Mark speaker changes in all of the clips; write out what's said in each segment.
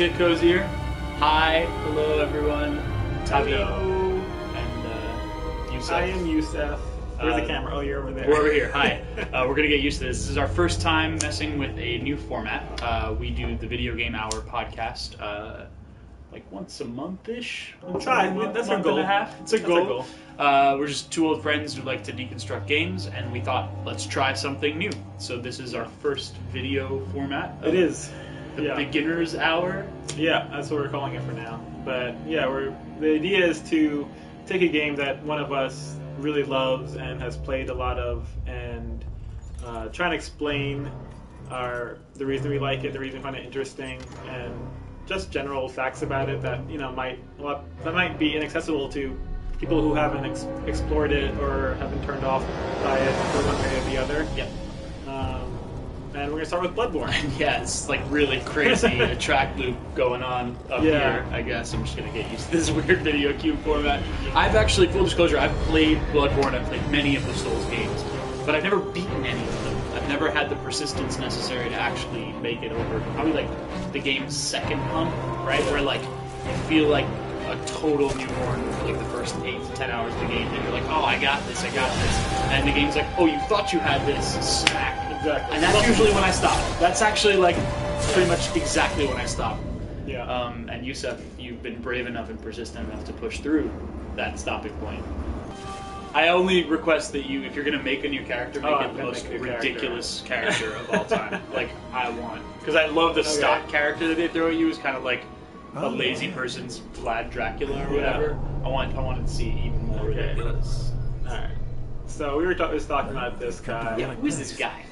Speaker 1: get cozier. Hi, hello everyone. Tavit and Yussef.
Speaker 2: I am Yussef. Where's the camera? Oh, you're over there.
Speaker 1: We're over here. Hi. We're gonna get used to this. This is our first time messing with a new format. We do the Video Game Hour podcast like once a month-ish.
Speaker 2: That's our goal.
Speaker 1: And a half. It's a goal. We're just two old friends who like to deconstruct games, and we thought, let's try something new. So this is our first video format.
Speaker 2: It is.
Speaker 1: The beginner's hour.
Speaker 2: Yeah, that's what we're calling it for now. But yeah, the idea is to take a game that one of us really loves and has played a lot of, and try and explain the reason we like it, the reason we find it interesting, and just general facts about it that might be inaccessible to people who haven't explored it or have been turned off by it for one way or the other.
Speaker 1: Yep.
Speaker 2: And we're gonna start with Bloodborne.
Speaker 1: Yeah, it's like really crazy a track loop going on up here. I guess I'm just gonna get used to this weird video cube format. I've actually, full disclosure, I've played Bloodborne. I've played many of the Souls games, but I've never beaten any of them. I've never had the persistence necessary to actually make it over. Probably like the game's second hump, right? Where like you feel like a total newborn for like the first 8 to 10 hours of the game, and you're like, oh, I got this, and the game's like, oh, you thought you had this, smack.
Speaker 2: Exactly.
Speaker 1: And that's usually when I stop. That's actually like pretty much exactly when I stop.
Speaker 2: Yeah.
Speaker 1: And Yussef, you've been brave enough and persistent enough to push through that stopping point. I only request that you, if you're going to make a new character, make it the most ridiculous character of all time. Like, I want. Because I love the stock character that they throw at you is kind of like a lazy person's Vlad Dracula or whatever. I wanted to see even more ridiculous.
Speaker 2: Alright. So we were just talking about this guy.
Speaker 1: Yeah, who is this guy?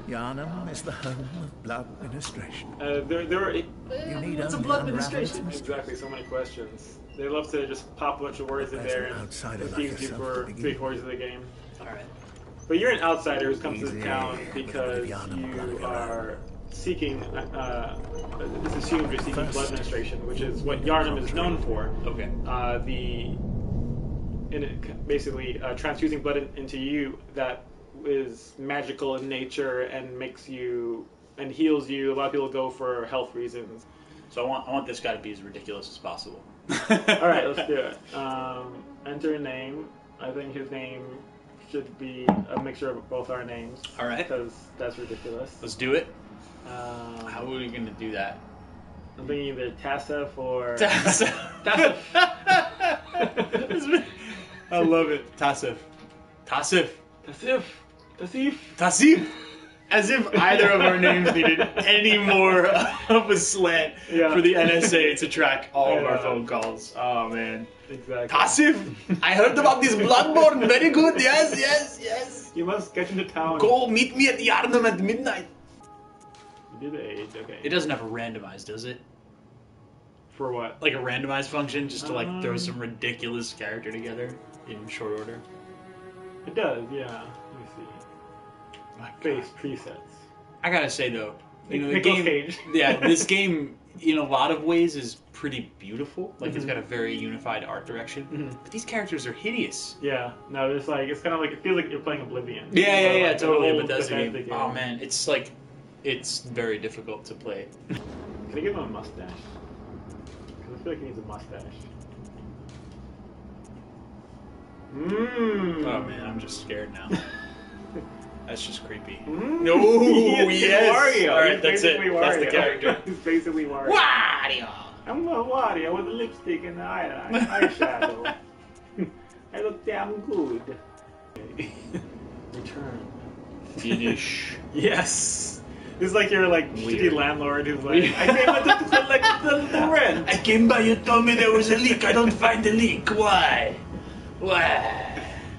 Speaker 3: Yharnam is the home of blood administration.
Speaker 1: What's a blood administration?
Speaker 2: Exactly, so many questions. They love to just pop a bunch of words in there and confuse you for 3/4 of the game.
Speaker 1: Alright.
Speaker 2: But you're an outsider who's come to the town because you are seeking, it's assumed you're seeking blood administration, which is what Yharnam is known for.
Speaker 1: Okay.
Speaker 2: Basically transfusing blood into you that is magical in nature and makes you and heals you. A lot of people go for health reasons.
Speaker 1: So I want this guy to be as ridiculous as possible.
Speaker 2: All right, let's do it. Enter a name. I think his name should be a mixture of both our names.
Speaker 1: All right.
Speaker 2: Because that's ridiculous.
Speaker 1: Let's do it. How are we going to do that?
Speaker 2: I'm thinking either Tassif or...
Speaker 1: Tassif. I love it. Tassif. Tassif.
Speaker 2: Tassif. Tassif.
Speaker 1: Tassif. As if either of our names needed any more of a slant for the NSA to track all of our phone calls. Oh, man.
Speaker 2: Exactly.
Speaker 1: Tassif, I heard about this Bloodborne. Very good. Yes, yes, yes.
Speaker 2: You must get into town.
Speaker 1: Go meet me at Yharnam at midnight.
Speaker 2: You did the age, okay.
Speaker 1: It doesn't have a randomize, does it?
Speaker 2: For what?
Speaker 1: Like a randomize function, just to like throw some ridiculous character together in short order.
Speaker 2: It does, yeah. Let me see. Base presets.
Speaker 1: I gotta say though, you know,
Speaker 2: the game.
Speaker 1: Yeah, this game in a lot of ways is pretty beautiful. Like it's got a very unified art direction. But these characters are hideous.
Speaker 2: Yeah, no, it's kind of like it feels like you're playing Oblivion.
Speaker 1: Yeah,
Speaker 2: like
Speaker 1: totally. A Bethesda game. Oh man, it's like it's very difficult to play.
Speaker 2: Can I give him a mustache? Because I feel like he needs a mustache.
Speaker 1: Oh man, I'm just scared now. That's just creepy.
Speaker 2: No,
Speaker 1: yes.
Speaker 2: Wario.
Speaker 1: All right, that's it.
Speaker 2: Wario.
Speaker 1: That's the character.
Speaker 2: He's basically Wario.
Speaker 1: Wario.
Speaker 2: I'm a Wario with a lipstick and eyeshadow. I look damn good. Return.
Speaker 1: Finish.
Speaker 2: Yes. It's like your shitty landlord who's like, I came to collect the rent.
Speaker 1: I came by, you told me there was a leak. I don't find the leak. Why?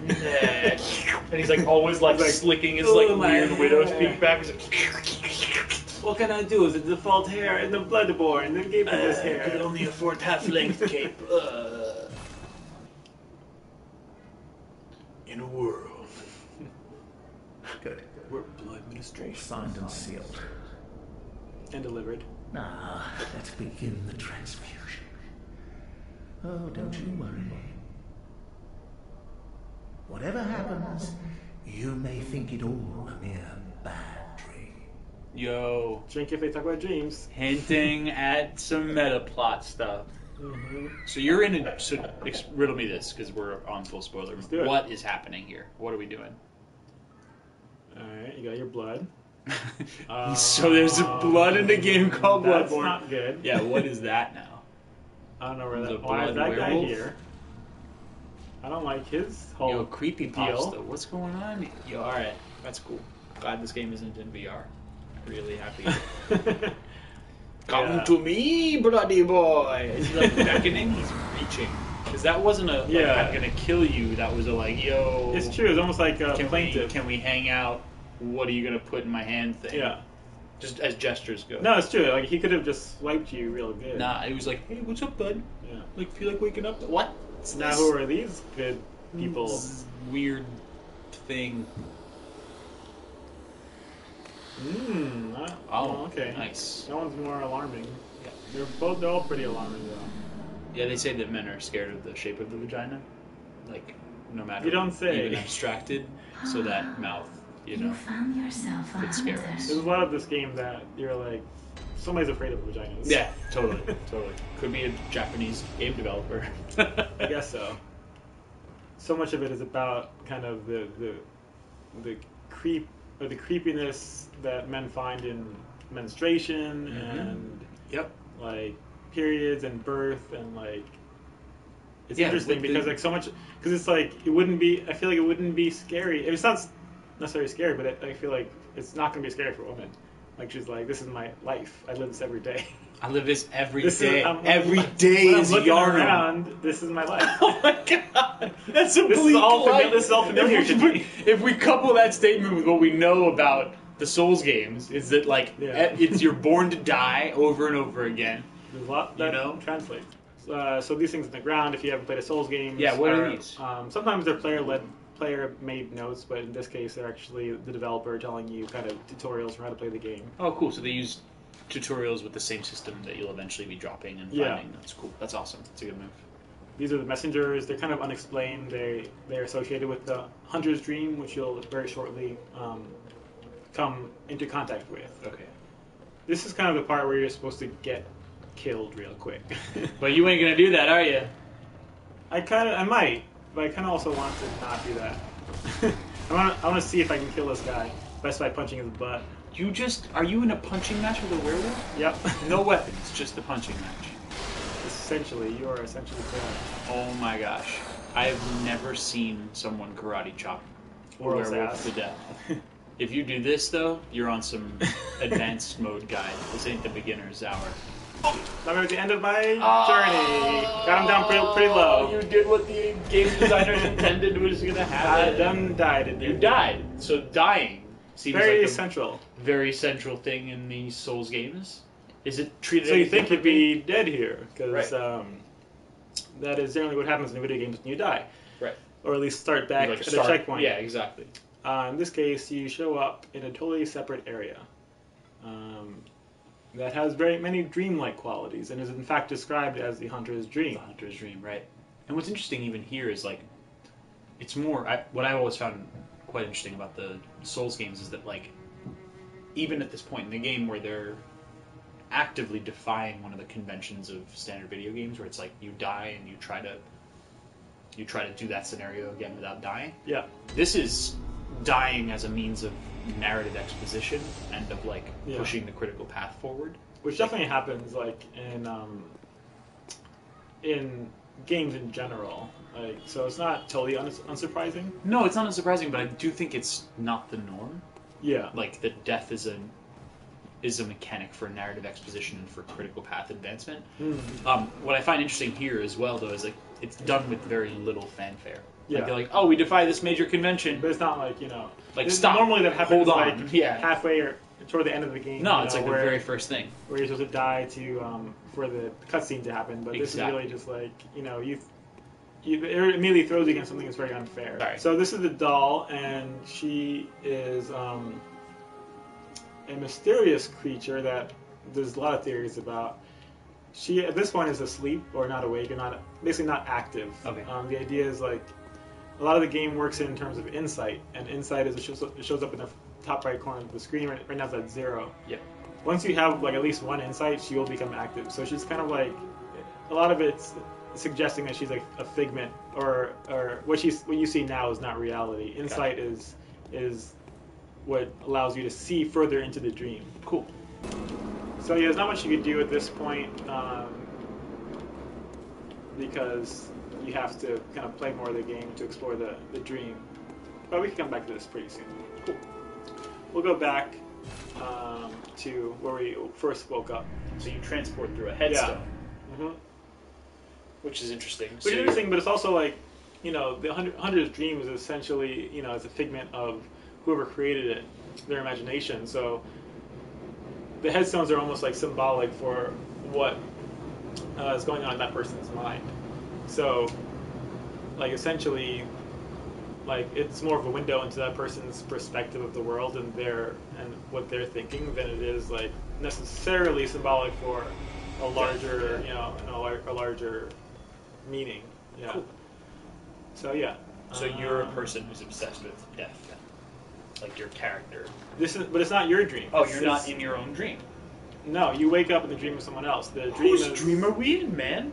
Speaker 1: And he's like always slicking his weird widow's peak back. He's like,
Speaker 2: what can I do? Is it default hair in the Bloodborne? They gave me this hair.
Speaker 1: I could only afford half-length cape. In a world
Speaker 3: Good.
Speaker 1: where blood administration
Speaker 3: Signed and sealed.
Speaker 2: And delivered.
Speaker 3: Now, let's begin the transfusion. Oh, don't you worry. Whatever happens, you may think it all a mere bad dream.
Speaker 1: Yo.
Speaker 2: Drink if they talk about dreams.
Speaker 1: Hinting at some meta plot stuff.
Speaker 2: Mm-hmm.
Speaker 1: So you're in a... So riddle me this, because we're on full spoiler.
Speaker 2: Let's do it.
Speaker 1: What is happening here? What are we doing?
Speaker 2: Alright, you got your blood.
Speaker 1: So there's blood in the game called Bloodborne.
Speaker 2: That's not good.
Speaker 1: Yeah, what is that now?
Speaker 2: I don't know where
Speaker 1: The
Speaker 2: that... Why is
Speaker 1: blood
Speaker 2: that guy
Speaker 1: werewolf?
Speaker 2: here? I don't like his whole
Speaker 1: Yo, creepy
Speaker 2: deal.
Speaker 1: pasta. What's going on? Yo, alright. That's cool. Glad this game isn't in VR. Really happy. Come to me, bloody boy. Is he like beckoning? He's reaching. Because that wasn't a, like, I'm gonna kill you. That was a, like, yo...
Speaker 2: It's true. It's almost like a plaintive.
Speaker 1: Can we hang out? What are you gonna put in my hand thing?
Speaker 2: Yeah.
Speaker 1: Just as gestures go.
Speaker 2: No, it's true. Like, he could have just swiped you real good.
Speaker 1: Nah, he was like, hey, what's up, bud?
Speaker 2: Yeah.
Speaker 1: Like, feel like waking up? What? What's
Speaker 2: Now,
Speaker 1: this?
Speaker 2: who are these good people?
Speaker 1: This weird thing.
Speaker 2: Oh, okay.
Speaker 1: Nice.
Speaker 2: That one's more alarming.
Speaker 1: Yeah.
Speaker 2: They're all pretty alarming, though.
Speaker 1: Yeah, they say that men are scared of the shape of the vagina. Like, no matter...
Speaker 2: You don't say.
Speaker 1: Even abstracted, so that mouth, you know,
Speaker 4: found yourself a
Speaker 1: could scare
Speaker 4: hunter.
Speaker 1: us.
Speaker 2: There's a lot of this game that you're like, somebody's afraid of vaginas.
Speaker 1: Yeah, totally, totally. Could be a Japanese game developer.
Speaker 2: I guess so. So much of it is about kind of the creep or the creepiness that men find in menstruation and
Speaker 1: Yep.
Speaker 2: like periods and birth and like it's
Speaker 1: Yeah,
Speaker 2: interesting
Speaker 1: with
Speaker 2: because
Speaker 1: the-
Speaker 2: like so much because it's like it wouldn't be I feel like it wouldn't be scary. It's not necessarily scary, but I feel like it's not going to be scary for a woman. Like she's like, this is my life. I live this every day.
Speaker 1: I live this every
Speaker 2: This
Speaker 1: day.
Speaker 2: is, I'm-
Speaker 1: Every
Speaker 2: when
Speaker 1: day
Speaker 2: I'm
Speaker 1: is
Speaker 2: looking
Speaker 1: Yharnam.
Speaker 2: around, this is my life.
Speaker 1: Oh my god, that's a
Speaker 2: This is
Speaker 1: bleak
Speaker 2: all
Speaker 1: life.
Speaker 2: this is all familiar to me.
Speaker 1: If we couple that statement with what we know about the Souls games, is that like it's you're born to die over and over again.
Speaker 2: There's a lot that
Speaker 1: You know?
Speaker 2: translates. So these things in the ground, if you haven't played a Souls game,
Speaker 1: Yeah, what are these?
Speaker 2: Sometimes they're player-made notes, but in this case, they're actually the developer telling you kind of tutorials for how to play the game.
Speaker 1: Oh, cool. So they use tutorials with the same system that you'll eventually be dropping and
Speaker 2: Yeah.
Speaker 1: finding. That's cool. That's awesome. That's a good move.
Speaker 2: These are the messengers. They're kind of unexplained. They're associated with the hunter's dream, which you'll very shortly come into contact with.
Speaker 1: Okay.
Speaker 2: This is kind of the part where you're supposed to get killed real quick.
Speaker 1: But you ain't gonna do that, are you?
Speaker 2: I might, but I kind of also want to not do that. I want to see if I can kill this guy, best by punching his butt.
Speaker 1: Are you in a punching match with a werewolf?
Speaker 2: Yep.
Speaker 1: No weapons, just a punching match.
Speaker 2: Essentially, you are essentially dead.
Speaker 1: Oh my gosh. I've never seen someone karate chop a
Speaker 2: Or
Speaker 1: werewolf
Speaker 2: ass.
Speaker 1: to death. If you do this, though, you're on some advanced mode guide. This ain't the beginner's hour.
Speaker 2: I'm at the end of my journey. Got him down pretty low.
Speaker 1: You did what the game designers intended was going to
Speaker 2: I
Speaker 1: happen.
Speaker 2: done died. It
Speaker 1: You
Speaker 2: did.
Speaker 1: died. So dying seems
Speaker 2: Very
Speaker 1: like a
Speaker 2: central.
Speaker 1: very central thing in these Souls games. Is it treated
Speaker 2: So you
Speaker 1: any
Speaker 2: think you'd
Speaker 1: differently?
Speaker 2: be dead here, because
Speaker 1: Right.
Speaker 2: that is generally what happens in video games when you die.
Speaker 1: Right.
Speaker 2: Or at least start back
Speaker 1: Like
Speaker 2: at
Speaker 1: start-
Speaker 2: a checkpoint.
Speaker 1: Yeah, exactly.
Speaker 2: In this case, you show up in a totally separate area that has very many dreamlike qualities and is in fact described as the hunter's dream.
Speaker 1: The hunter's dream, right? And what's interesting even here is like, it's more. What I've always found quite interesting about the Souls games is that like, even at this point in the game where they're actively defying one of the conventions of standard video games, where it's like you die and you try to do that scenario again without dying.
Speaker 2: Yeah.
Speaker 1: This is dying as a means of narrative exposition and of like
Speaker 2: Yeah.
Speaker 1: pushing the critical path forward.
Speaker 2: Which definitely happens like in games in general. Like, so it's not totally unsurprising.
Speaker 1: No, it's not unsurprising, but I do think it's not the norm.
Speaker 2: Yeah.
Speaker 1: Like that death is a mechanic for narrative exposition and for critical path advancement. What I find interesting here as well, though, is like it's done with very little fanfare.
Speaker 2: Yeah.
Speaker 1: Like they're like, oh, we defy this major convention.
Speaker 2: But it's not like,
Speaker 1: Like,
Speaker 2: this-
Speaker 1: stop.
Speaker 2: Normally that happens
Speaker 1: Hold on.
Speaker 2: like
Speaker 1: Yeah.
Speaker 2: halfway or toward the end of the game.
Speaker 1: No,
Speaker 2: you
Speaker 1: it's
Speaker 2: know,
Speaker 1: like
Speaker 2: where,
Speaker 1: the very first thing.
Speaker 2: where you're supposed to die to for the cutscene to happen. But this is
Speaker 1: Exactly.
Speaker 2: really just like, it immediately throws you against something that's very unfair.
Speaker 1: Sorry.
Speaker 2: So this is the doll, and she is a mysterious creature that there's a lot of theories about. She at this point is asleep or not awake and basically not active.
Speaker 1: Okay.
Speaker 2: The idea is like a lot of the game works in terms of insight, and insight is it shows up in top right corner of the screen. Right now it's at 0.
Speaker 1: Yeah.
Speaker 2: Once you have like at least one insight, she will become active. So she's kind of like, a lot of it's suggesting that she's like a figment, or what you see now is not reality. Insight is what allows you to see further into the dream.
Speaker 1: Cool.
Speaker 2: So yeah, there's not much you could do at this point, because you have to kind of play more of the game to explore the dream. But we can come back to this pretty soon. Cool. We'll go back to where we first woke up.
Speaker 1: So you transport through a headstone.
Speaker 2: Yeah. Mm-hmm.
Speaker 1: Which is interesting.
Speaker 2: Which is interesting, but it's also like, the Hunter's dream is essentially, it's a figment of whoever created it, their imagination. So the headstones are almost like symbolic for what is going on in that person's mind. So, like, essentially, like, it's more of a window into that person's perspective of the world and what they're thinking than it is like necessarily symbolic for a larger, a larger meaning. Yeah.
Speaker 1: Cool.
Speaker 2: So yeah.
Speaker 1: So you're a person who's obsessed with death, then. Like your character.
Speaker 2: But it's not your dream.
Speaker 1: Oh, you're not in your own dream.
Speaker 2: No, you wake up in the dream of someone else. The dream
Speaker 1: Whose dream are we in, man?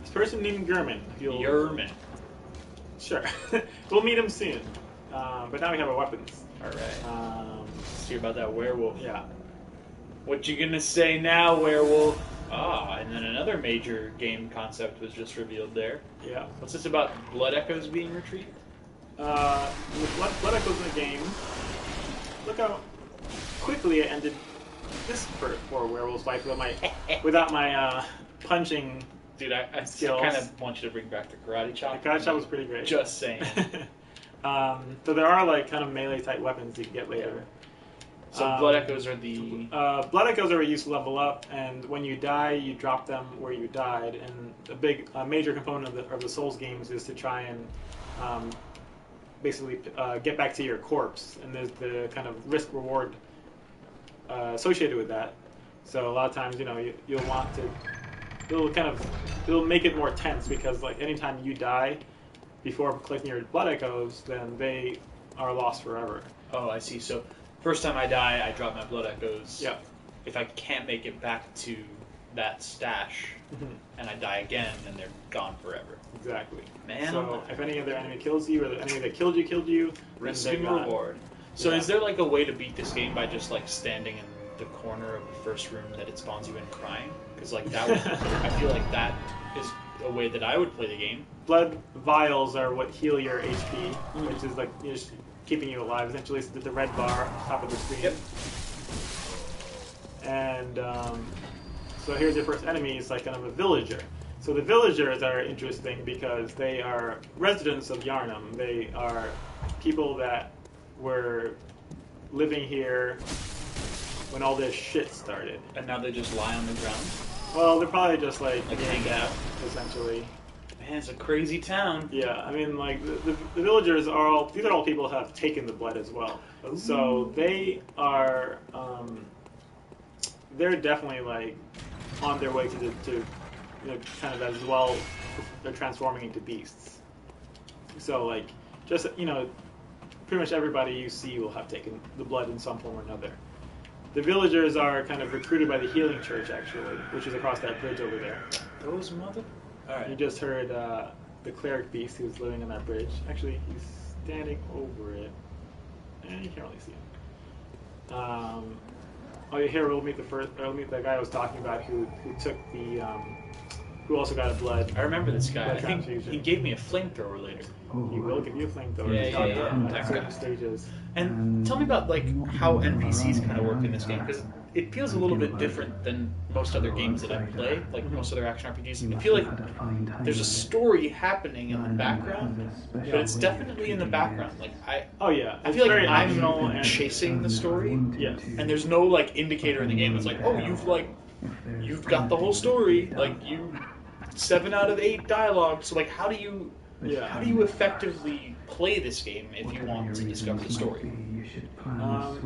Speaker 2: This person named Yharnam.
Speaker 1: Yharnam.
Speaker 2: Sure. We'll meet him soon. But now we have our weapons.
Speaker 1: All right. Let's hear about that werewolf.
Speaker 2: Yeah.
Speaker 1: What you gonna say now, werewolf? Ah, and then another major game concept was just revealed there.
Speaker 2: Yeah.
Speaker 1: What's this about blood echoes being retrieved?
Speaker 2: With blood echoes in the game, look how quickly I ended this for werewolf's life without my punching.
Speaker 1: Dude, I
Speaker 2: skills.
Speaker 1: kind of want you to bring back the karate chop.
Speaker 2: The karate chop was pretty great.
Speaker 1: Just saying.
Speaker 2: So there are like kind of melee type weapons you can get later.
Speaker 1: So blood echoes are the...
Speaker 2: blood echoes are used to level up, and when you die, you drop them where you died. And a major component of the Souls games is to try and basically get back to your corpse, and there's the kind of risk reward associated with that. So a lot of times, you'll want to... It'll make it more tense, because like anytime you die before collecting your blood echoes, then they are lost forever.
Speaker 1: Oh, I see. So first time I die, I drop my blood echoes.
Speaker 2: Yeah.
Speaker 1: If I can't make it back to that stash, and I die again, then they're gone forever.
Speaker 2: Exactly.
Speaker 1: Man.
Speaker 2: So if any other enemy kills you, or the enemy that killed you,
Speaker 1: risk
Speaker 2: then
Speaker 1: and
Speaker 2: they're gone.
Speaker 1: reward. So
Speaker 2: Yeah.
Speaker 1: is there like a way to beat this game by just like standing in the corner of the first room that it spawns you in crying? Because like that would, I feel like that is a way that I would play the game.
Speaker 2: Blood vials are what heal your HP, which is like just keeping you alive. Essentially, it's the red bar top of the screen.
Speaker 1: Yep.
Speaker 2: And so here's your first enemy. It's like kind of a villager. So the villagers are interesting because they are residents of Yharnam. They are people that were living here when all this shit started.
Speaker 1: And now they just lie on the ground.
Speaker 2: Well, they're probably just like
Speaker 1: hanging out,
Speaker 2: essentially.
Speaker 1: Man, it's a crazy town.
Speaker 2: Yeah, I mean, like the villagers are all. These are all people who have taken the blood as well.
Speaker 1: Ooh.
Speaker 2: So they are. They're definitely like on their way to kind of as well. They're transforming into beasts. So like just pretty much everybody you see will have taken the blood in some form or another. The villagers are kind of recruited by the Healing Church, actually, which is across that bridge over there.
Speaker 1: Those mother... Alright.
Speaker 2: You just heard the cleric beast who's living on that bridge. Actually, he's standing over it. And you can't really see him. Here we'll meet the guy I was talking about who took the... who also got a blood.
Speaker 1: I remember this guy. I think
Speaker 2: transfusion.
Speaker 1: he gave me a flamethrower later.
Speaker 2: He will give you a flamethrower.
Speaker 1: Yeah.
Speaker 2: At certain stages.
Speaker 1: And tell me about like how NPCs kind of work in this game, because it feels a little bit different than most other games that I play, like most other action RPGs. I feel like there's a story happening in the background, but it's definitely in the background. Like I feel like I'm chasing the story.
Speaker 2: Yes.
Speaker 1: And there's no like indicator in the game that's like, oh, you've got the whole story. Like 7 out of 8 dialogue. So like, how do you effectively play this game if you want to discover the story?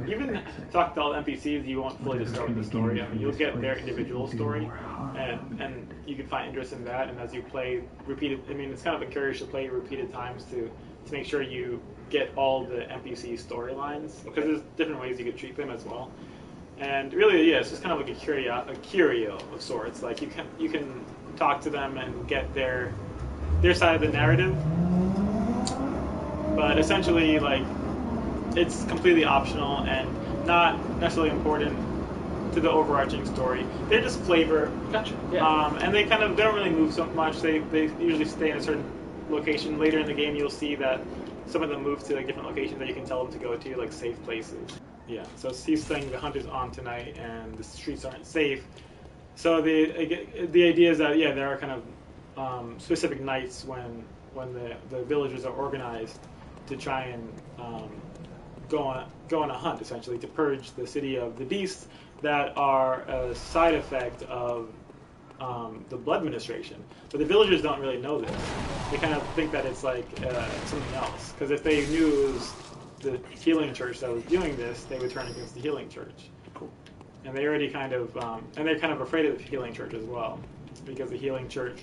Speaker 2: Even talk to all the NPCs, you won't fully discover the story. I mean, you'll get their individual story, and you can find interest in that. And as you play repeated, I mean, it's kind of encouraged to play repeated times to make sure you get all the NPC storylines, because there's different ways you could treat them as well. And really, yeah, it's just kind of like a curio of sorts. Like you can talk to them and get their side of the narrative, but essentially, like, it's completely optional and not necessarily important to the overarching story. They're just flavor.
Speaker 1: Gotcha. Yeah.
Speaker 2: And they don't really move so much. They usually stay in a certain location. Later in the game, you'll see that some of them move to like different locations that you can tell them to go to, like safe places. Yeah. So he's saying the hunt is on tonight and the streets aren't safe. So the idea is that there are kind of specific nights when the villagers are organized to try and go on a hunt, essentially, to purge the city of the beasts that are a side effect of the blood administration. But the villagers don't really know this. They kind of think that it's like something else. Because if they knew it was the healing church that was doing this, they would turn against the healing church.
Speaker 1: Cool.
Speaker 2: And they already kind of, and they're kind of afraid of the healing church as well, because the healing church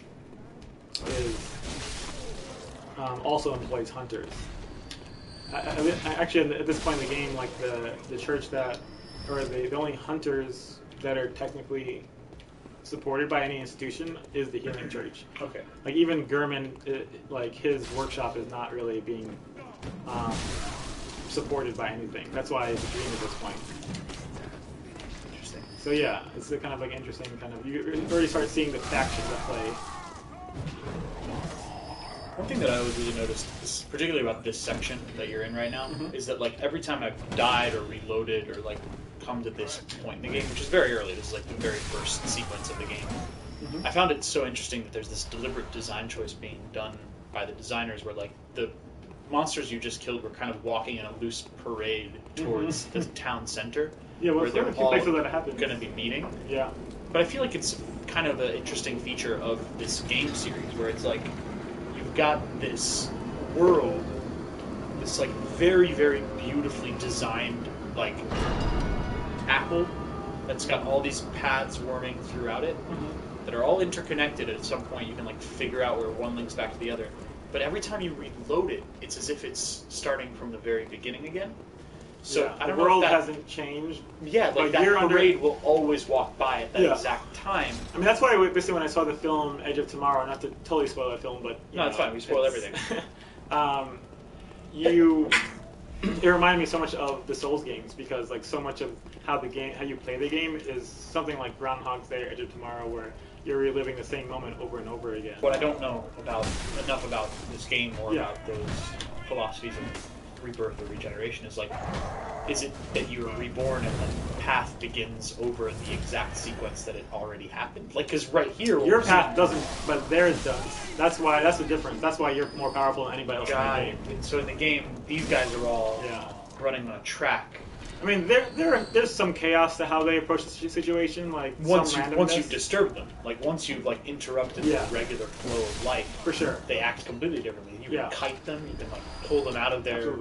Speaker 2: also employs hunters. Actually, at this point in the game, like the church the only hunters that are technically supported by any institution is the healing church.
Speaker 1: Okay.
Speaker 2: Like even Gurman, like his workshop is not really being supported by anything. That's why it's a dream at this point.
Speaker 1: Interesting.
Speaker 2: So yeah, it's a kind of like interesting kind of. You already start seeing the factions at play.
Speaker 1: One thing that I always really noticed, particularly about this section that you're in right now, is that like every time I've died or reloaded or like come to this point in the game, which is very early, this is like the very first sequence of the game, I found it so interesting that there's this deliberate design choice being done by the designers where like the monsters you just killed were kind of walking in a loose parade towards the town center.
Speaker 2: Yeah, well,
Speaker 1: where they're all
Speaker 2: going
Speaker 1: to be meeting.
Speaker 2: Yeah.
Speaker 1: But I feel like it's kind of an interesting feature of this game series where it's like you've got this world, this like very, very beautifully designed like apple that's got all these paths warming throughout it that are all interconnected. At some point you can like figure out where one links back to the other. But every time you reload it, it's as if it's starting from the very beginning again. So I don't know if
Speaker 2: the world
Speaker 1: that
Speaker 2: hasn't changed.
Speaker 1: Yeah, like that parade will always walk by at that exact time.
Speaker 2: I mean, that's why basically when I saw the film Edge of Tomorrow, not to totally spoil that film, but
Speaker 1: no, it's fine. We spoil everything.
Speaker 2: It reminded me so much of the Souls games because like so much of how you play the game is something like Groundhog's Day or Edge of Tomorrow, where you're reliving the same moment over and over again.
Speaker 1: What I don't know enough about this game or about those philosophies of rebirth or regeneration is like, is it that you're reborn and the path begins over the exact sequence that it already happened? Like, because right here,
Speaker 2: your path doesn't, but theirs does. That's the difference. That's why you're more powerful than anybody else in the game.
Speaker 1: So in the game, these guys are all running on a track.
Speaker 2: I mean, there's some chaos to how they approach the situation. Like
Speaker 1: once you've disturbed them, like once you've like interrupted the regular flow of life,
Speaker 2: for sure,
Speaker 1: they act completely differently. You can kite them, you can like pull them out of their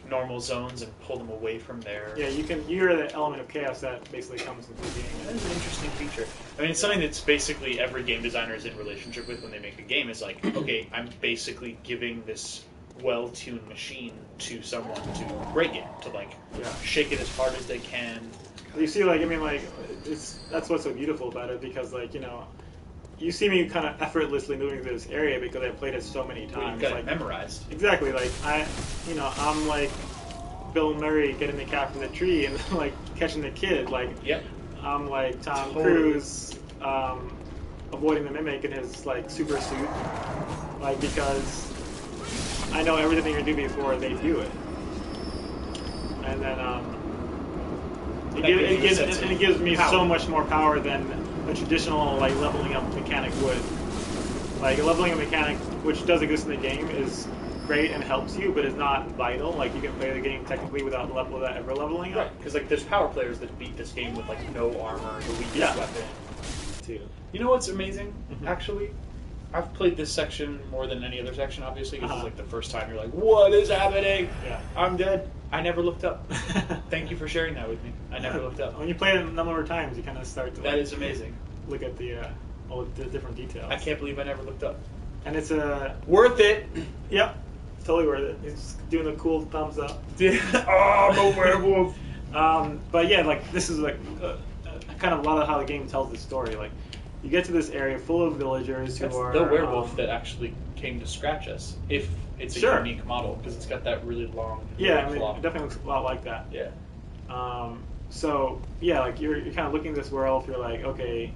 Speaker 1: normal zones and pull them away from their. Yeah,
Speaker 2: you're the element of chaos that basically comes into the game.
Speaker 1: That is an interesting feature. I mean, it's something that's basically every game designer is in relationship with when they make a game. Is like, okay, I'm basically giving this well-tuned machine to someone to break it, to like shake it as hard as they can.
Speaker 2: You see, like, I mean, like, that's what's so beautiful about it, because like, you know, you see me kind of effortlessly moving through this area because I played it so many times.
Speaker 1: Well, you've got it memorized.
Speaker 2: Exactly, like I'm like Bill Murray getting the cat from the tree and like catching the kid. Like, I'm like Tom Cruise avoiding the mimic in his like super suit, like because I know everything they're gonna do before they do it, and then it gives me so much more power than a traditional like leveling up mechanic would. Like a leveling up mechanic, which does exist in the game, is great and helps you, but is not vital. Like you can play the game technically without ever leveling up.
Speaker 1: Right, because like there's power players that beat this game with like no armor, the weakest weapon.
Speaker 2: Too.
Speaker 1: You know what's amazing, actually? I've played this section more than any other section, obviously, because it's like the first time you're like, what is happening?
Speaker 2: Yeah.
Speaker 1: I'm dead. I never looked up. Thank you for sharing that with me. I never looked up.
Speaker 2: When you play it a number of times, you kind of start to.
Speaker 1: That is amazing.
Speaker 2: Look at the all the different details.
Speaker 1: I can't believe I never looked up.
Speaker 2: And it's
Speaker 1: worth it.
Speaker 2: Yep, it's totally worth it. It's doing a cool thumbs up.
Speaker 1: Oh, I'm a werewolf.
Speaker 2: But yeah, like this is like kind of a lot of how the game tells the story. Like you get to this area full of villagers who are
Speaker 1: the werewolf that actually came to scratch us. If it's a unique model, because it's got that really long.
Speaker 2: Yeah, I mean, it definitely looks a lot like that.
Speaker 1: Yeah.
Speaker 2: So yeah, like you're kind of looking at this werewolf. You're like, okay,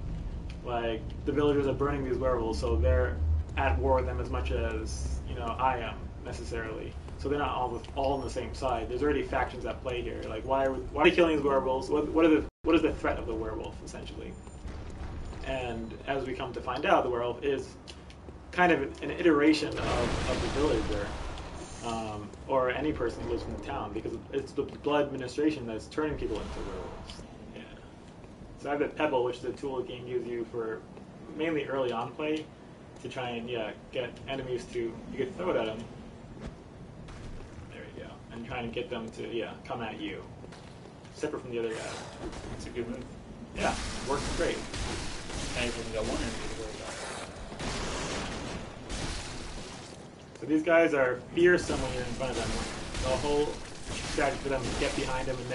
Speaker 2: like the villagers are burning these werewolves, so they're at war with them as much as I am necessarily. So they're not all on the same side. There's already factions at play here. Like why are they killing these werewolves? What is the threat of the werewolf essentially? And as we come to find out, the werewolf is kind of an iteration of the villager, or any person who lives in the town, because it's the blood administration that's turning people into werewolves. Yeah. So I have the Pebble, which is a tool the game uses you for mainly early on play to try and get enemies to, you could throw it at them. There you go. And trying to get them to come at you, separate from the other guy.
Speaker 1: It's a good move.
Speaker 2: Yeah, works great.
Speaker 1: I even got one enemy to worry about.
Speaker 2: So these guys are fearsome when you're in front of them. The whole strategy for them is get behind them and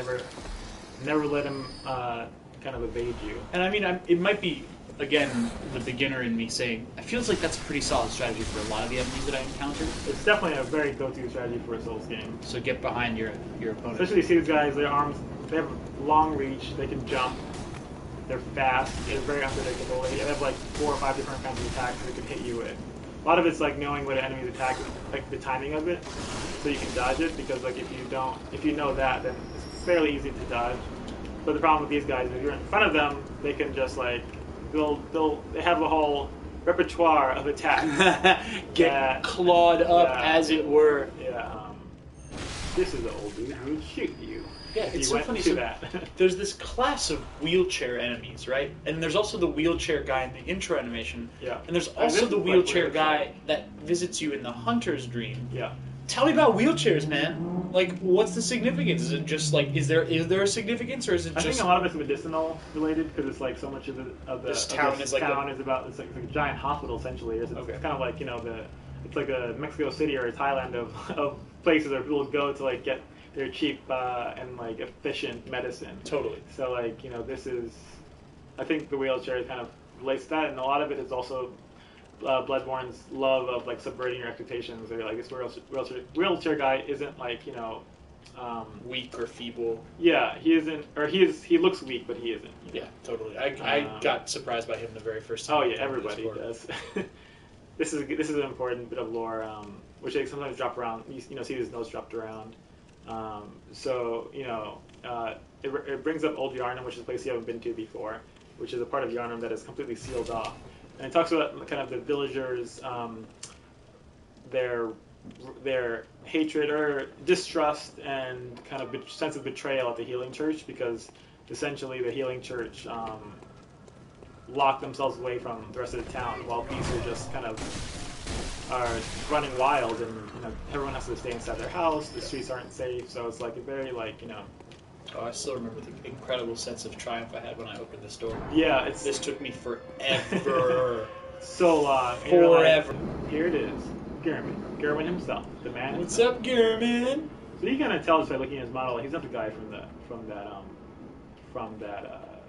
Speaker 2: never let them kind of evade you.
Speaker 1: And I mean, it might be, again, the beginner in me saying, it feels like that's a pretty solid strategy for a lot of the enemies that I encountered.
Speaker 2: It's definitely a very go-to strategy for a Souls game.
Speaker 1: So get behind your opponent.
Speaker 2: Especially you see these guys, their arms, they have long reach, they can jump, they're fast, they're very unpredictable. They have like 4 or 5 different kinds of attacks they can hit you with. A lot of it's like knowing what an enemy's attack is, like the timing of it, so you can dodge it, because like if you know that, then it's fairly easy to dodge. But the problem with these guys is if you're in front of them, they can just like, they have a whole repertoire of attacks.
Speaker 1: Get clawed up, as it were.
Speaker 2: Yeah. This is an old dude who would shoot you.
Speaker 1: Yeah, it's so funny. So there's this class of wheelchair enemies, right? And there's also the wheelchair guy in the intro animation.
Speaker 2: Yeah.
Speaker 1: And there's also the wheelchair guy that visits you in the hunter's dream.
Speaker 2: Yeah.
Speaker 1: Tell me about wheelchairs, man. Like, what's the significance? Is it just like, is there a significance, or is it just?
Speaker 2: I think a lot of it's medicinal related, because it's like so much of this town is about it's like a giant hospital essentially. It's kind of like it's like a Mexico City or a Thailand of places where people go to like get their cheap and like efficient medicine.
Speaker 1: Totally.
Speaker 2: So like this is, I think the wheelchair kind of relates to that, and a lot of it is also Bloodborne's love of like subverting your expectations. They're like, this wheelchair guy isn't like
Speaker 1: weak or feeble.
Speaker 2: Yeah, he isn't, or he looks weak, but he isn't.
Speaker 1: Yeah, totally. I got surprised by him the very first time.
Speaker 2: Oh yeah, everybody does. This is an important bit of lore, which they sometimes drop around. You see these notes dropped around. It brings up Old Yharnam, which is a place you haven't been to before, which is a part of Yharnam that is completely sealed off. And it talks about kind of the villagers, their hatred or distrust and kind of sense of betrayal at the Healing Church, because essentially the Healing Church locked themselves away from the rest of the town, while beasts are just kind of are running wild, and everyone has to stay inside their house. The streets aren't safe, so it's like a very
Speaker 1: Oh, I still remember the incredible sense of triumph I had when I opened this door.
Speaker 2: Yeah,
Speaker 1: this took me forever.
Speaker 2: So long.
Speaker 1: Forever.
Speaker 2: Like, here it is. German himself, the man.
Speaker 1: What's up, German?
Speaker 2: So you kind of tell just by looking at his model, he's not the guy from that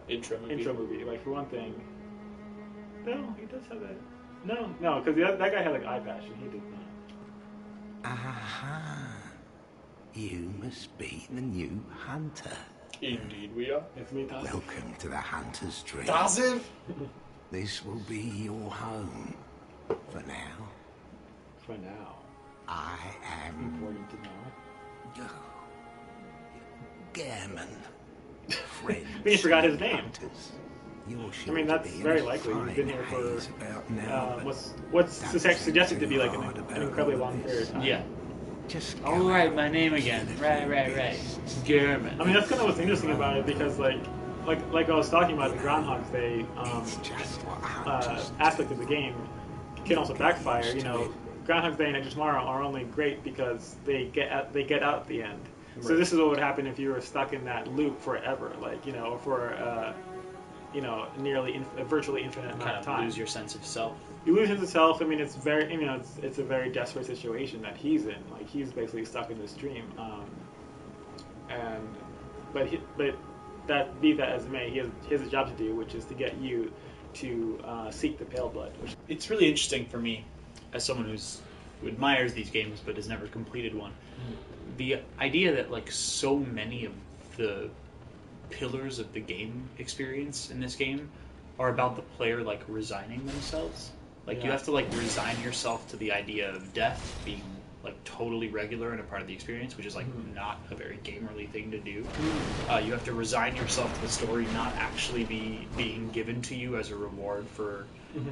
Speaker 1: intro movie.
Speaker 2: Like for one thing, no, he does have that. No, because that guy had like eye patch, and he did not.
Speaker 3: Aha! You must be the new hunter.
Speaker 1: Indeed, we are.
Speaker 2: It's me, Tavit.
Speaker 3: Welcome to the hunter's dream.
Speaker 1: Tavit?
Speaker 3: This will be your home for now.
Speaker 2: For now.
Speaker 3: I am
Speaker 2: Important to know.
Speaker 3: Gammon. Friend.
Speaker 2: You forgot his name.
Speaker 3: I
Speaker 2: mean, that's very likely. He's been here for what's suggested to be like an incredibly long period of time.
Speaker 1: Yeah. All right, my name again. Right. German.
Speaker 2: I mean, that's kind of what's interesting about it, because like I was talking about the Groundhog's Day aspect of the game. can also backfire. You know, Groundhog Day and Edge of Tomorrow are only great because they get out at the end. Right. So this is what would happen if you were stuck in that loop forever, like, you know, for you know, a virtually infinite amount of time.
Speaker 1: Lose your sense of self.
Speaker 2: You lose your sense of self. I mean, it's very, you know, it's a very desperate situation that he's in. Like, he's basically stuck in this dream. But that be that as it may, he has a job to do, which is to get you to seek the Pale Blood.
Speaker 1: It's really interesting for me, as someone who admires these games but has never completed one. The idea that like so many of the pillars of the game experience in this game are about the player like resigning themselves. Like you have to like resign yourself to the idea of death being like totally regular and a part of the experience, which is like not a very gamerly thing to do. You have to resign yourself to the story not actually being given to you as a reward for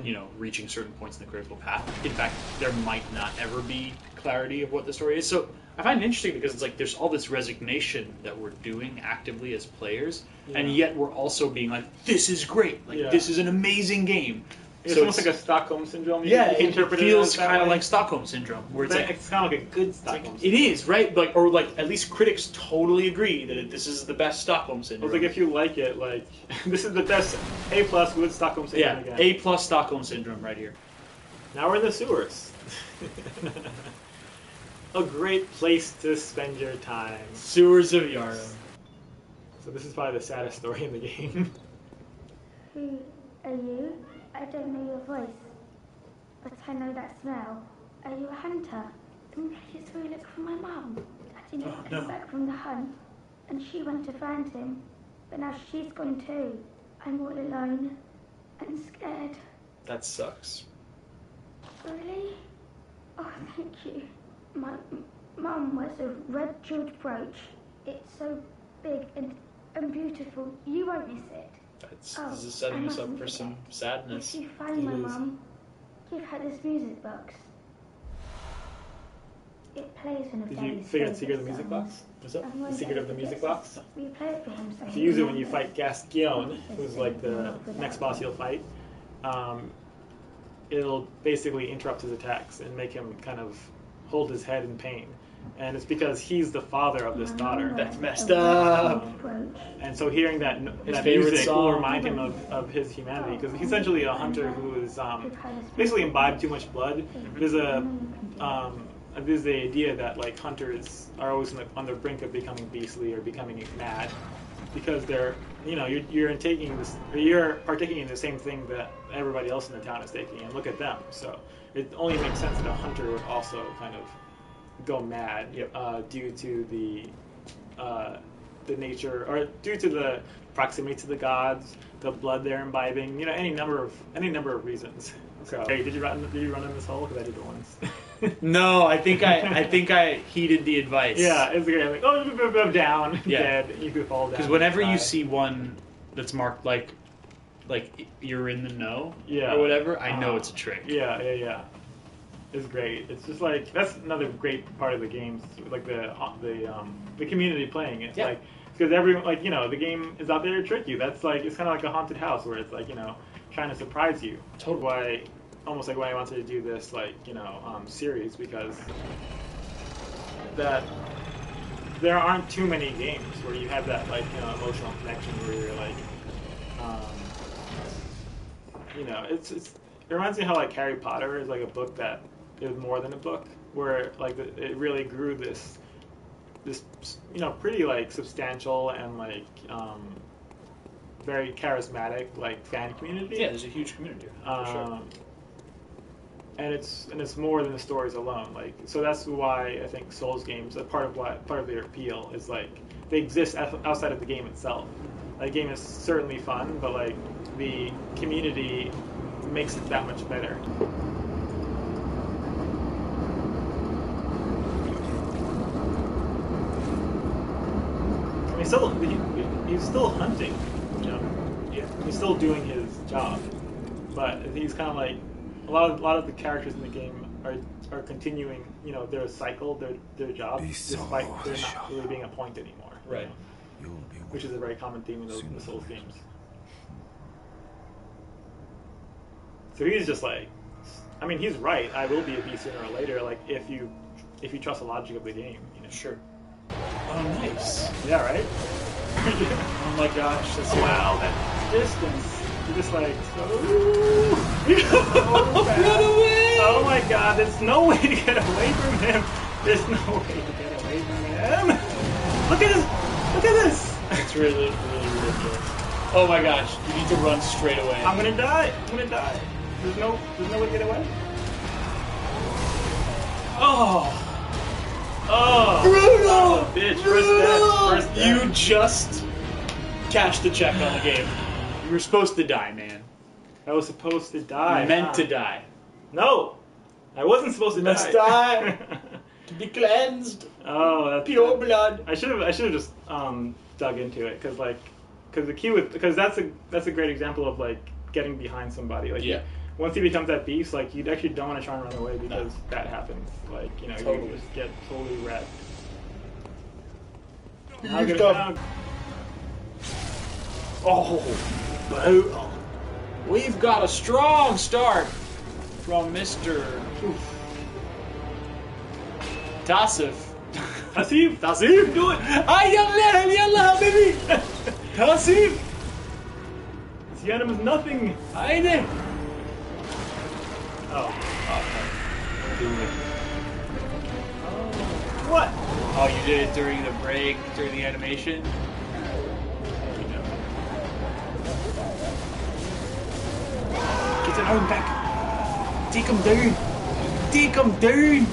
Speaker 1: you know, reaching certain points in the critical path. In fact, there might not ever be clarity of what the story is. So I find it interesting because it's like there's all this resignation that we're doing actively as players, and yet we're also being like, this is great, like this is an amazing game.
Speaker 2: It's almost like a Stockholm syndrome.
Speaker 1: It feels kind of like Stockholm syndrome, where it's like
Speaker 2: it's kind of like a good Stockholm syndrome.
Speaker 1: It is, right? Like, or like at least critics totally agree that this is the best Stockholm syndrome.
Speaker 2: It's like if you like it, like this is the best A+ good Stockholm syndrome again.
Speaker 1: A+ Stockholm syndrome right here.
Speaker 2: Now we're in the sewers. A great place to spend your time.
Speaker 1: Sewers of Yharnam.
Speaker 2: So this is probably the saddest story in the game.
Speaker 4: Who are you? I don't know your voice, but I know that smell. Are you a hunter? Please go look for my mum. Daddy came back from the hunt, and she went to find him, but now she's gone too. I'm all alone and scared.
Speaker 1: That sucks.
Speaker 4: Really? Oh, thank you. My mum wears a red jeweled brooch. It's so big and beautiful. You won't miss it.
Speaker 1: This is setting us up for some sadness.
Speaker 4: If you find my mum, give her this music box. It plays one of
Speaker 2: Did you figure out the secret of the music box? What's up? The secret of the music box?
Speaker 4: We play it for him. So
Speaker 2: if you use it when you fight Gasquion, who's like the next boss you'll fight, it'll basically interrupt his attacks and make him kind of hold his head in pain. And it's because he's the father of this daughter.
Speaker 1: That's messed up.
Speaker 2: And so hearing that music will remind him of his humanity, because he's essentially a hunter who is basically imbibed too much blood. There's the idea that like hunters are always on the brink of becoming beastly or becoming mad, because they're, you know, you're partaking in the same thing that everybody else in the town is taking, and look at them. So it only makes sense that a hunter would also kind of go mad due to the nature, or due to the proximity to the gods, the blood they're imbibing, you know, any number of reasons. So, hey, did you run in this hole? Because I did it once.
Speaker 1: No, I think I heeded the advice.
Speaker 2: Yeah, it's like, oh, down, dead. You could fall down.
Speaker 1: Because whenever you see one that's marked like you're in the know, or whatever, I know it's a trick.
Speaker 2: Yeah. It's great. It's just like, that's another great part of the game, like the community playing it. Like, because everyone, like, you know, the game is out there to trick you. That's like, it's kind of like a haunted house where it's like, you know, trying to surprise you. Totally. Almost like why I wanted to do this, like, you know, series, because that there aren't too many games where you have that, like, you know, emotional connection where you're like, you know, it reminds me how like Harry Potter is like a book that is more than a book, where like it really grew this you know, pretty like substantial and like very charismatic like fan community.
Speaker 1: Yeah, there's a huge community for sure.
Speaker 2: And it's more than the stories alone. Like, so that's why I think Souls games, part of their appeal is like they exist outside of the game itself. The game is certainly fun, but like the community makes it that much better. I mean, he's still hunting, you know. Yeah. He's still doing his job, but he's kind of like a lot of the characters in the game are continuing, you know, their cycle, their job, despite there not really being a point anymore.
Speaker 1: Right.
Speaker 2: You know? Which is a very common theme in the Souls games. So he's just like, I mean, he's right. I will be a beast sooner or later. Like if you trust the logic of the game, you know.
Speaker 1: Sure. Oh, nice.
Speaker 2: Yeah, right.
Speaker 1: Oh my gosh, that's
Speaker 2: Wow, that distance. You're just like so.
Speaker 1: Run away!
Speaker 2: Oh my God! There's no way to get away from him. There's no way to get away from him. Look at this! Look at this!
Speaker 1: It's really, really ridiculous. Oh my gosh, you need to run straight away.
Speaker 2: I'm gonna die. I'm gonna die. There's no way to get away.
Speaker 1: Oh!
Speaker 2: Oh!
Speaker 1: Brutal!
Speaker 2: Bitch, first death.
Speaker 1: You just cashed the check on the game. You were supposed to die, man.
Speaker 2: I was supposed to die.
Speaker 1: You meant to die.
Speaker 2: No! I wasn't supposed to
Speaker 1: Must
Speaker 2: die.
Speaker 1: To be cleansed.
Speaker 2: Oh, that's
Speaker 1: Pure blood.
Speaker 2: I should have just dug into it because the key with because that's a great example of like getting behind somebody. Like
Speaker 1: Yeah.
Speaker 2: Once he becomes that beast, like you actually don't want to try and run away because that happens. Like
Speaker 1: Totally.
Speaker 2: you just get totally wrecked.
Speaker 1: You've got- Oh, brutal. We've got a strong start from Mr. Tasif.
Speaker 2: Tasif, do it!
Speaker 1: Ay, yalla, baby! Tasif!
Speaker 2: This Yharnam is nothing.
Speaker 1: Haydi!
Speaker 2: Oh.
Speaker 1: Do it.
Speaker 2: What?
Speaker 1: Oh, you did it during the break, during the animation? Get an arm back! Take him down! Take him down!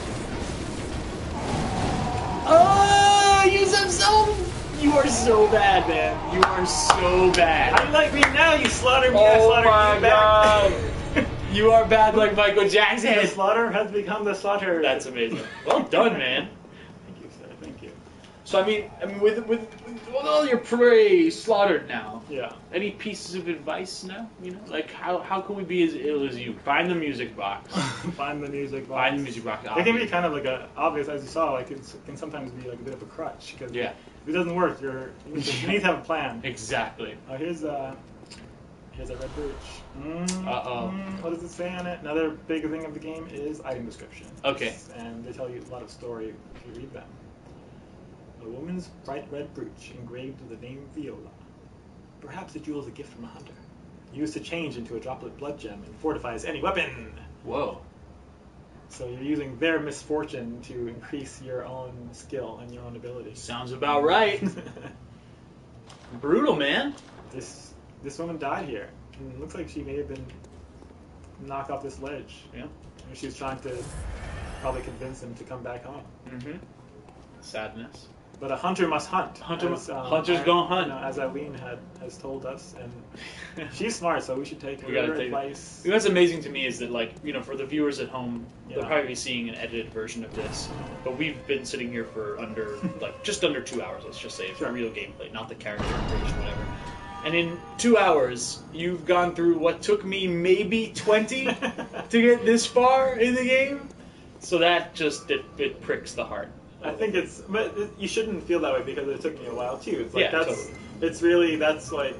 Speaker 1: Oh, use him so... You are so bad, man. You are so bad.
Speaker 2: How do you like me now? You slaughter me. I
Speaker 1: Oh
Speaker 2: slaughter
Speaker 1: my
Speaker 2: you back.
Speaker 1: god! You are bad like Michael
Speaker 2: The
Speaker 1: Jackson.
Speaker 2: slaughter has become the slaughter.
Speaker 1: That's amazing. Well done, man.
Speaker 2: Thank you, sir. Thank you.
Speaker 1: So I mean, with all your prey slaughtered now,
Speaker 2: Yeah.
Speaker 1: any pieces of advice now? You know, like how can we be as ill as you? Find the music box.
Speaker 2: Find the music box.
Speaker 1: Find the music box.
Speaker 2: It can be kind of like obvious, as you saw. Like it can sometimes be like a bit of a crutch because
Speaker 1: Yeah.
Speaker 2: if it doesn't work, you need to have a plan.
Speaker 1: Exactly.
Speaker 2: Here's a red brooch.
Speaker 1: Uh-oh.
Speaker 2: What does it say on it? Another big thing of the game is item description.
Speaker 1: Okay.
Speaker 2: And they tell you a lot of story if you read them. A woman's bright red brooch engraved with the name Viola. Perhaps the jewel is a gift from a hunter. Used to change into a droplet blood gem and fortifies any weapon.
Speaker 1: Whoa.
Speaker 2: So you're using their misfortune to increase your own skill and your own ability.
Speaker 1: Sounds about right. Brutal, man.
Speaker 2: This woman died here. And it looks like she may have been knocked off this ledge.
Speaker 1: Yeah.
Speaker 2: And she was trying to probably convince him to come back home.
Speaker 1: Mm-hmm. Sadness.
Speaker 2: But a hunter must hunt.
Speaker 1: Hunters gonna hunt.
Speaker 2: You know, as Eileen has told us, and she's smart, so we should take
Speaker 1: We gotta
Speaker 2: her
Speaker 1: take it.
Speaker 2: advice.
Speaker 1: What's amazing to me is that, like, you know, for the viewers at home, they'll
Speaker 2: Yeah.
Speaker 1: probably be seeing an edited version of this. But we've been sitting here for just under 2 hours, let's just say, for
Speaker 2: Sure.
Speaker 1: real gameplay, not the character creation, whatever. And in 2 hours, you've gone through what took me maybe 20 to get this far in the game. So that just, it pricks the heart.
Speaker 2: I think but you shouldn't feel that way because it took me a while too. It's like
Speaker 1: Yeah,
Speaker 2: it's really that's like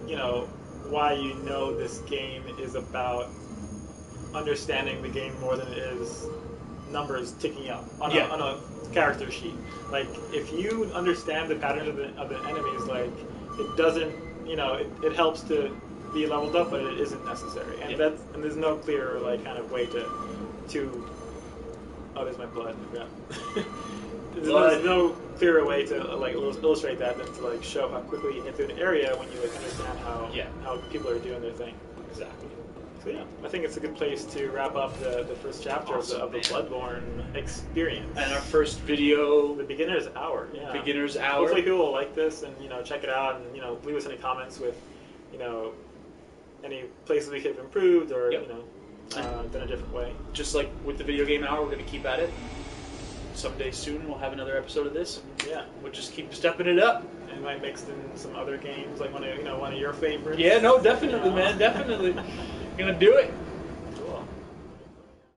Speaker 2: why this game is about understanding the game more than it is numbers ticking up on a character sheet. Like if you understand the patterns of the enemies, like it doesn't it helps to be leveled up, but it isn't necessary. And and there's no clear like kind of way to oh, there's my blood. Yeah. There's no clearer way to like illustrate that than to like show how quickly you get through an area when you like understand how people are doing their thing.
Speaker 1: Exactly.
Speaker 2: So yeah, I think it's a good place to wrap up the first chapter of the Bloodborne experience.
Speaker 1: And our first video,
Speaker 2: The beginner's hour. Yeah.
Speaker 1: beginner's hour.
Speaker 2: Hopefully people will like this and check it out and leave us any comments with any places we could have improved or done a different way.
Speaker 1: Just like with the video game hour, we're going to keep at it. Someday soon we'll have another episode of this.
Speaker 2: Yeah.
Speaker 1: We'll just keep stepping it up.
Speaker 2: And might mix in some other games, like one of your favorites.
Speaker 1: Yeah, no, definitely, man, definitely. Gonna do it.